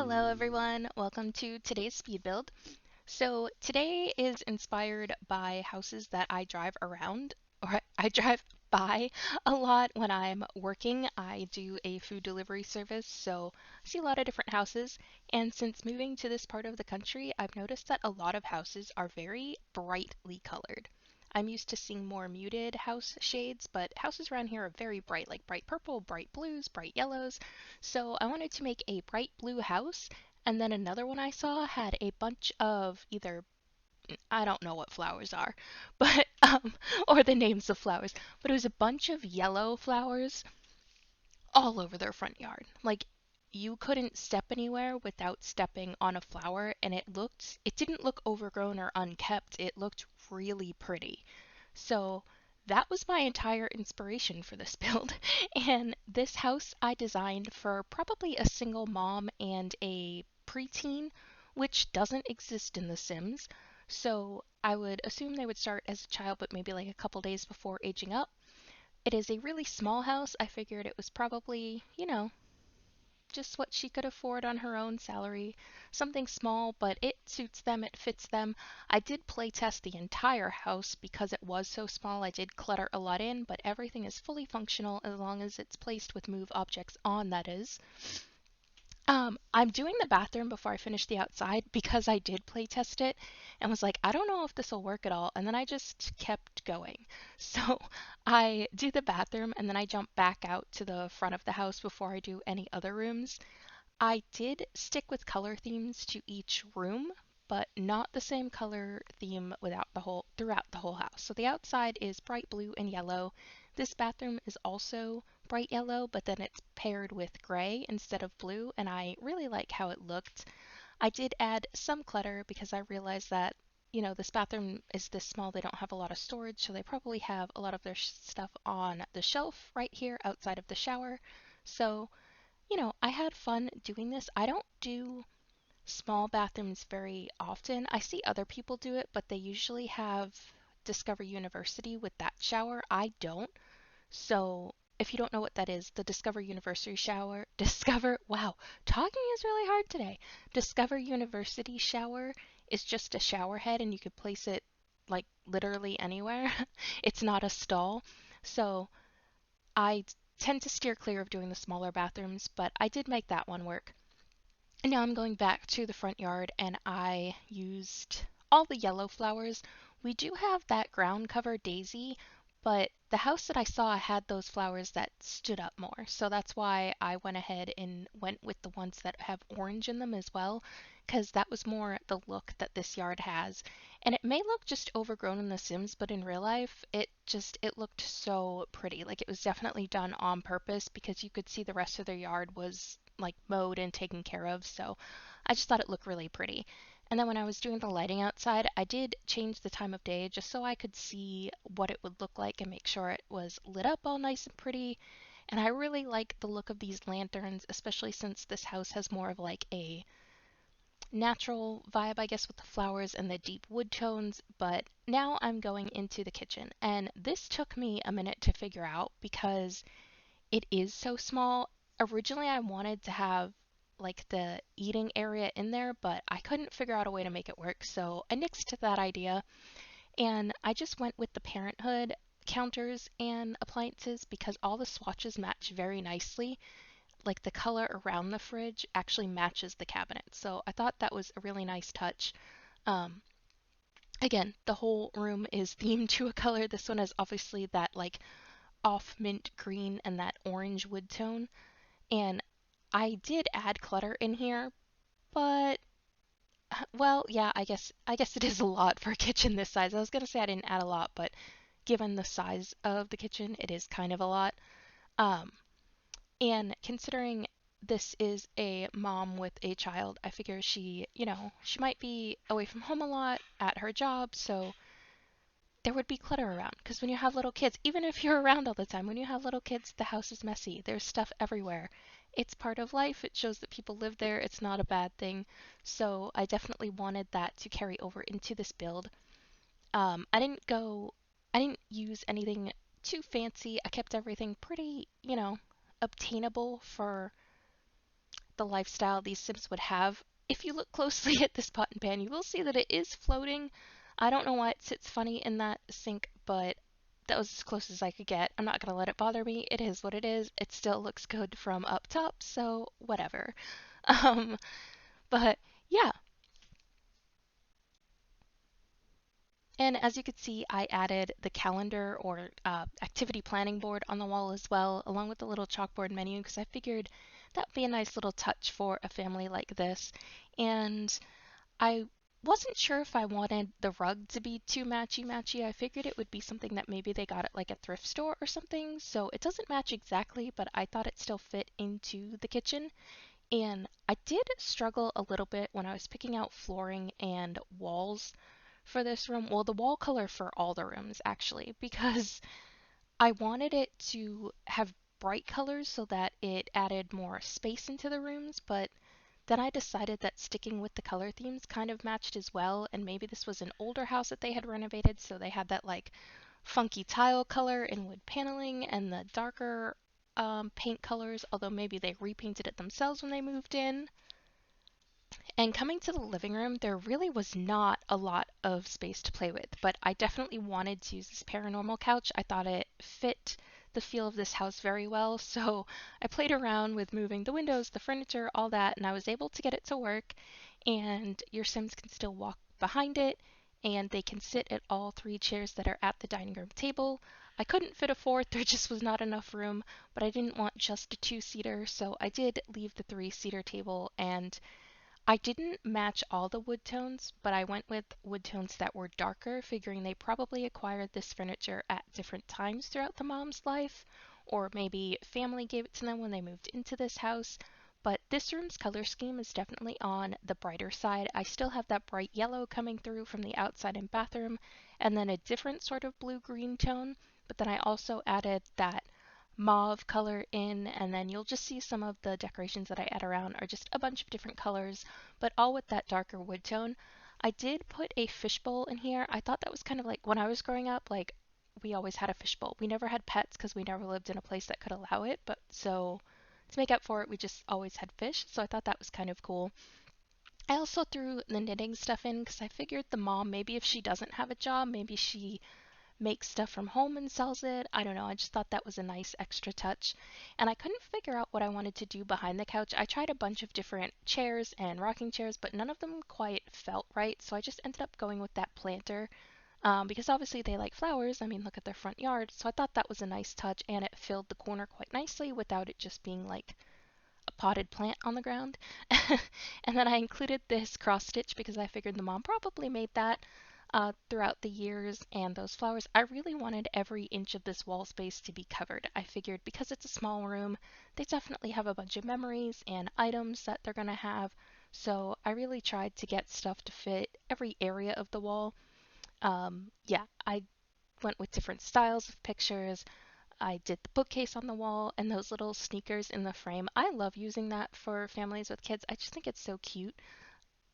Hello everyone, welcome to today's speed build. So today is inspired by houses that I drive around, or I drive by a lot when I'm working. I do a food delivery service, so I see a lot of different houses, and since moving to this part of the country, I've noticed that a lot of houses are very brightly colored. I'm used to seeing more muted house shades, but houses around here are very bright, like bright purple, bright blues, bright yellows. So I wanted to make a bright blue house, and then another one I saw had a bunch of either, I don't know what flowers are, but or the names of flowers, but it was a bunch of yellow flowers all over their front yard. Like you couldn't step anywhere without stepping on a flower, and it didn't look overgrown or unkept. It looked really pretty. So that was my entire inspiration for this build. And this house I designed for probably a single mom and a preteen, which doesn't exist in The Sims. So I would assume they would start as a child, but maybe like a couple days before aging up. It is a really small house. I figured it was probably, just what she could afford on her own salary. Something small, but it suits them, it fits them. I did play test the entire house because it was so small. I did clutter a lot in, but everything is fully functional as long as it's placed with move objects on, that is. I'm doing the bathroom before I finish the outside because I did play test it and was like, I don't know if this will work at all. And then I just kept going. So I do the bathroom and then I jump back out to the front of the house before I do any other rooms. I did stick with color themes to each room, but not the same color theme throughout the whole house. So the outside is bright blue and yellow. This bathroom is also bright yellow, but then it's paired with gray instead of blue, and I really like how it looked. I did add some clutter because I realized that, this bathroom is this small, they don't have a lot of storage, so they probably have a lot of their stuff on the shelf right here outside of the shower. So I had fun doing this. I don't do small bathrooms very often. I see other people do it, but they usually have Discover University with that shower. I don't. So if you don't know what that is, the Discover University shower, wow, talking is really hard today. Discover University shower is just a shower head and you could place it like literally anywhere. It's not a stall. So I tend to steer clear of doing the smaller bathrooms, but I did make that one work. And now I'm going back to the front yard and I used all the yellow flowers. We do have that ground cover daisy, but the house that I saw had those flowers that stood up more. So that's why I went ahead and went with the ones that have orange in them as well, because that was more the look that this yard has. And it may look just overgrown in The Sims, but in real life, it looked so pretty. Like it was definitely done on purpose because you could see the rest of their yard was like mowed and taken care of. So I just thought it looked really pretty. And then when I was doing the lighting outside, I did change the time of day just so I could see what it would look like and make sure it was lit up all nice and pretty. And I really like the look of these lanterns, especially since this house has more of like a natural vibe, I guess, with the flowers and the deep wood tones. But now I'm going into the kitchen, and this took me a minute to figure out because it is so small. Originally, I wanted to have like the eating area in there, but I couldn't figure out a way to make it work, so I nixed that idea and I just went with the Parenthood counters and appliances because all the swatches match very nicely. Like the color around the fridge actually matches the cabinet, so I thought that was a really nice touch. Um, Again, the whole room is themed to a color. This one is obviously that like off mint green and that orange wood tone. And I did add clutter in here, but well, yeah, I guess it is a lot for a kitchen this size. I was gonna say I didn't add a lot, but given the size of the kitchen, it is kind of a lot. Um, and considering this is a mom with a child, I figure she might be away from home a lot at her job, so there would be clutter around. Because when you have little kids, even if you're around all the time, when you have little kids, the house is messy. There's stuff everywhere. It's part of life. It shows that people live there. It's not a bad thing. So I definitely wanted that to carry over into this build. I didn't use anything too fancy. I kept everything pretty, obtainable for the lifestyle these Sims would have. If you look closely at this pot and pan, you will see that it is floating. I don't know why it sits funny in that sink, but that was as close as I could get. I'm not going to let it bother me. It is what it is. It still looks good from up top, so whatever. Um, but yeah. And as you can see, I added the calendar or activity planning board on the wall as well, along with the little chalkboard menu, because I figured that would be a nice little touch for a family like this. And I wasn't sure if I wanted the rug to be too matchy-matchy. I figured it would be something that maybe they got at like a thrift store or something. So it doesn't match exactly, but I thought it still fit into the kitchen. And I did struggle a little bit when I was picking out flooring and walls for this room. Well, the wall color for all the rooms actually, because I wanted it to have bright colors so that it added more space into the rooms, but then I decided that sticking with the color themes kind of matched as well, and maybe this was an older house that they had renovated, so they had that like funky tile color and wood paneling and the darker paint colors, although maybe they repainted it themselves when they moved in. And coming to the living room, there really was not a lot of space to play with, but I definitely wanted to use this Paranormal couch. I thought it fit the feel of this house very well, so I played around with moving the windows, the furniture, all that, and I was able to get it to work. And your Sims can still walk behind it, and they can sit at all three chairs that are at the dining room table. I couldn't fit a fourth, there just was not enough room, but I didn't want just a two-seater, so I did leave the three-seater table. And I didn't match all the wood tones, but I went with wood tones that were darker, figuring they probably acquired this furniture at different times throughout the mom's life, or maybe family gave it to them when they moved into this house. But this room's color scheme is definitely on the brighter side. I still have that bright yellow coming through from the outside and bathroom, and then a different sort of blue-green tone, but then I also added that mauve color in, and then you'll just see some of the decorations that I add around are just a bunch of different colors, but all with that darker wood tone. I did put a fishbowl in here. I thought that was kind of like when I was growing up, like we always had a fishbowl. We never had pets because we never lived in a place that could allow it, but so to make up for it, we just always had fish, so I thought that was kind of cool. I also threw the knitting stuff in because I figured the mom, maybe if she doesn't have a job, maybe she makes stuff from home and sells it. I don't know, I just thought that was a nice extra touch. And I couldn't figure out what I wanted to do behind the couch. I tried a bunch of different chairs and rocking chairs, but none of them quite felt right, so I just ended up going with that planter. Because obviously they like flowers. I mean, look at their front yard. So I thought that was a nice touch, and it filled the corner quite nicely without it just being like a potted plant on the ground. And then I included this cross stitch because I figured the mom probably made that throughout the years, and those flowers. I really wanted every inch of this wall space to be covered. I figured because it's a small room, they definitely have a bunch of memories and items that they're going to have. So I really tried to get stuff to fit every area of the wall. Yeah, I went with different styles of pictures. I did the bookcase on the wall and those little sneakers in the frame. I love using that for families with kids. I just think it's so cute.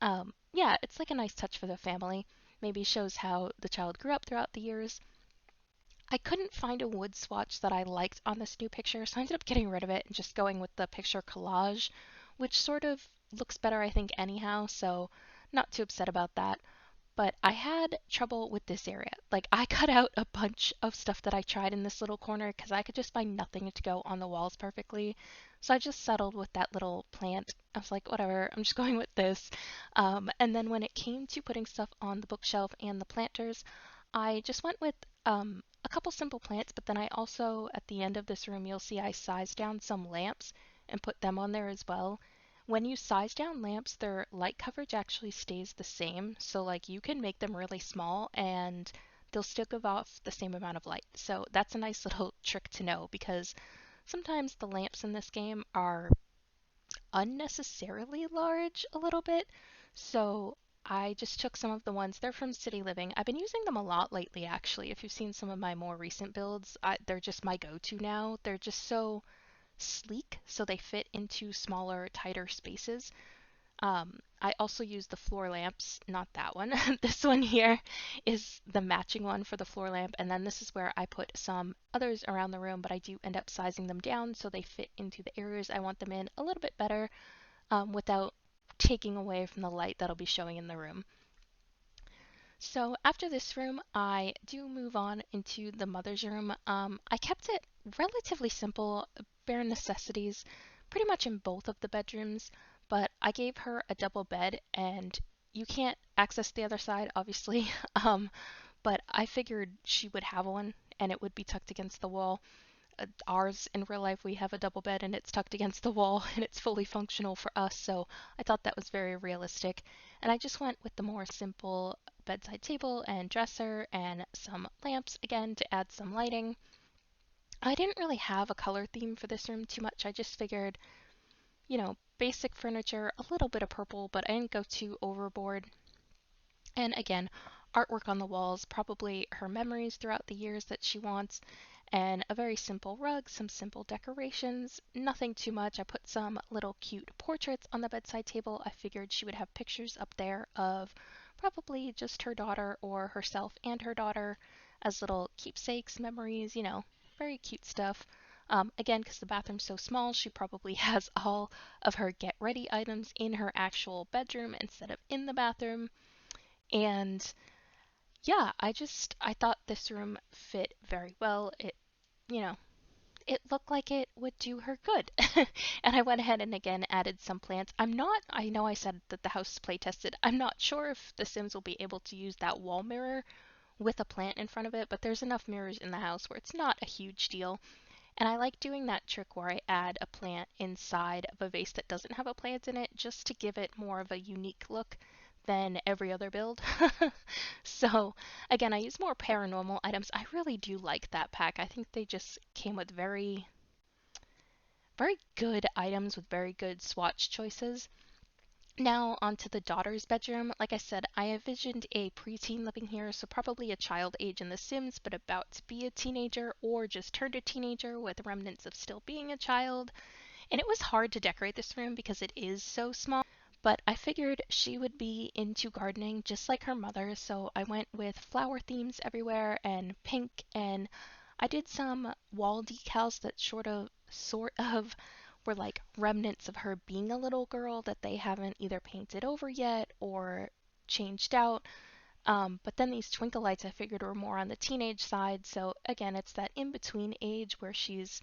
Yeah, it's like a nice touch for the family. Maybe shows how the child grew up throughout the years. I couldn't find a wood swatch that I liked on this new picture, so I ended up getting rid of it and just going with the picture collage, which sort of looks better, I think, anyhow, so not too upset about that. But I had trouble with this area. Like, I cut out a bunch of stuff that I tried in this little corner because I could just find nothing to go on the walls perfectly. So I just settled with that little plant. I was like, whatever, I'm just going with this. And then when it came to putting stuff on the bookshelf and the planters, I just went with a couple simple plants, but then I also, at the end of this room, you'll see I sized down some lamps and put them on there as well. When you size down lamps, their light coverage actually stays the same. So like you can make them really small and they'll still give off the same amount of light. So that's a nice little trick to know because sometimes the lamps in this game are unnecessarily large a little bit. So I just took some of the ones, they're from City Living. I've been using them a lot lately actually. If you've seen some of my more recent builds, they're just my go-to now. They're just so sleek, so they fit into smaller, tighter spaces. I also use the floor lamps, not that one. This one here is the matching one for the floor lamp, and then this is where I put some others around the room, but I do end up sizing them down so they fit into the areas I want them in a little bit better. without taking away from the light that'll be showing in the room. So after this room, I do move on into the mother's room. I kept it relatively simple, bare necessities, pretty much in both of the bedrooms, but I gave her a double bed, and you can't access the other side, obviously, but I figured she would have one, and it would be tucked against the wall. Ours in real life, we have a double bed and it's tucked against the wall and it's fully functional for us, so I thought that was very realistic. And I just went with the more simple bedside table and dresser and some lamps again to add some lighting. I didn't really have a color theme for this room too much. I just figured, basic furniture, a little bit of purple, but I didn't go too overboard. And again, artwork on the walls, probably her memories throughout the years that she wants, and a very simple rug, some simple decorations, nothing too much. I put some little cute portraits on the bedside table. I figured she would have pictures up there of probably just her daughter or herself and her daughter as little keepsakes, memories, very cute stuff. Again, because the bathroom's so small, she probably has all of her get ready items in her actual bedroom instead of in the bathroom. And yeah, I thought this room fit very well. You know, it looked like it would do her good. And I went ahead and again added some plants. I know I said that the house is play tested. I'm not sure if the Sims will be able to use that wall mirror with a plant in front of it, but there's enough mirrors in the house where it's not a huge deal. And I like doing that trick where I add a plant inside of a vase that doesn't have a plant in it just to give it more of a unique look than every other build. So again, I use more paranormal items. I really do like that pack. I think they just came with very, very good items with very good swatch choices. Now onto the daughter's bedroom. Like I said, I envisioned a preteen living here, so probably a child age in The Sims, but about to be a teenager or just turned a teenager with remnants of still being a child. And it was hard to decorate this room because it is so small, but I figured she would be into gardening just like her mother, so I went with flower themes everywhere and pink, and I did some wall decals that sort of were like remnants of her being a little girl that they haven't either painted over yet or changed out. But then these twinkle lights I figured were more on the teenage side, so again, it's that in-between age where she's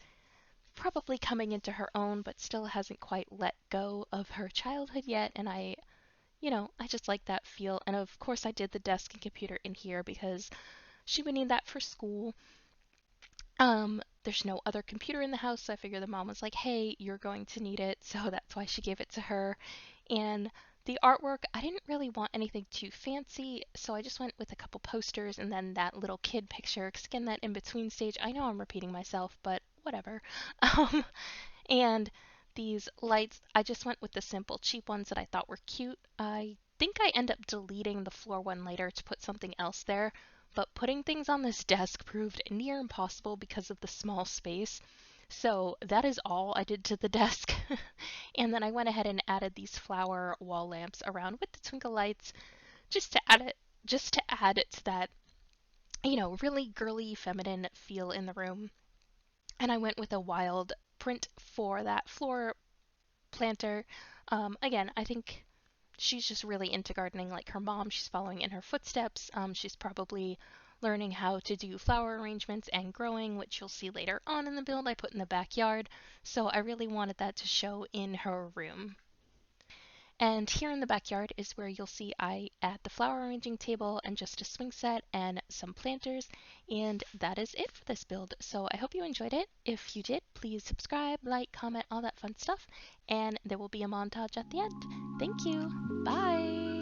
probably coming into her own but still hasn't quite let go of her childhood yet, and I just like that feel. And of course I did the desk and computer in here because she would need that for school. There's no other computer in the house, so I figured the mom was like, hey, you're going to need it, so that's why she gave it to her. And the artwork, I didn't really want anything too fancy, so I just went with a couple posters and then that little kid picture, because again, that in-between stage, I know I'm repeating myself, but whatever. Um, and these lights, I just went with the simple, cheap ones that I thought were cute. I think I end up deleting the floor one later to put something else there, but putting things on this desk proved near impossible because of the small space. So that is all I did to the desk. And then I went ahead and added these flower wall lamps around with the twinkle lights just to add it to that, really girly feminine feel in the room. And I went with a wild print for that floor planter. Again, I think she's just really into gardening like her mom. She's following in her footsteps. She's probably learning how to do flower arrangements and growing, which you'll see later on in the build I put in the backyard. So I really wanted that to show in her room. And here in the backyard is where you'll see I add the flower arranging table and just a swing set and some planters. And that is it for this build. So I hope you enjoyed it. If you did, please subscribe, like, comment, all that fun stuff. And there will be a montage at the end. Thank you. Bye.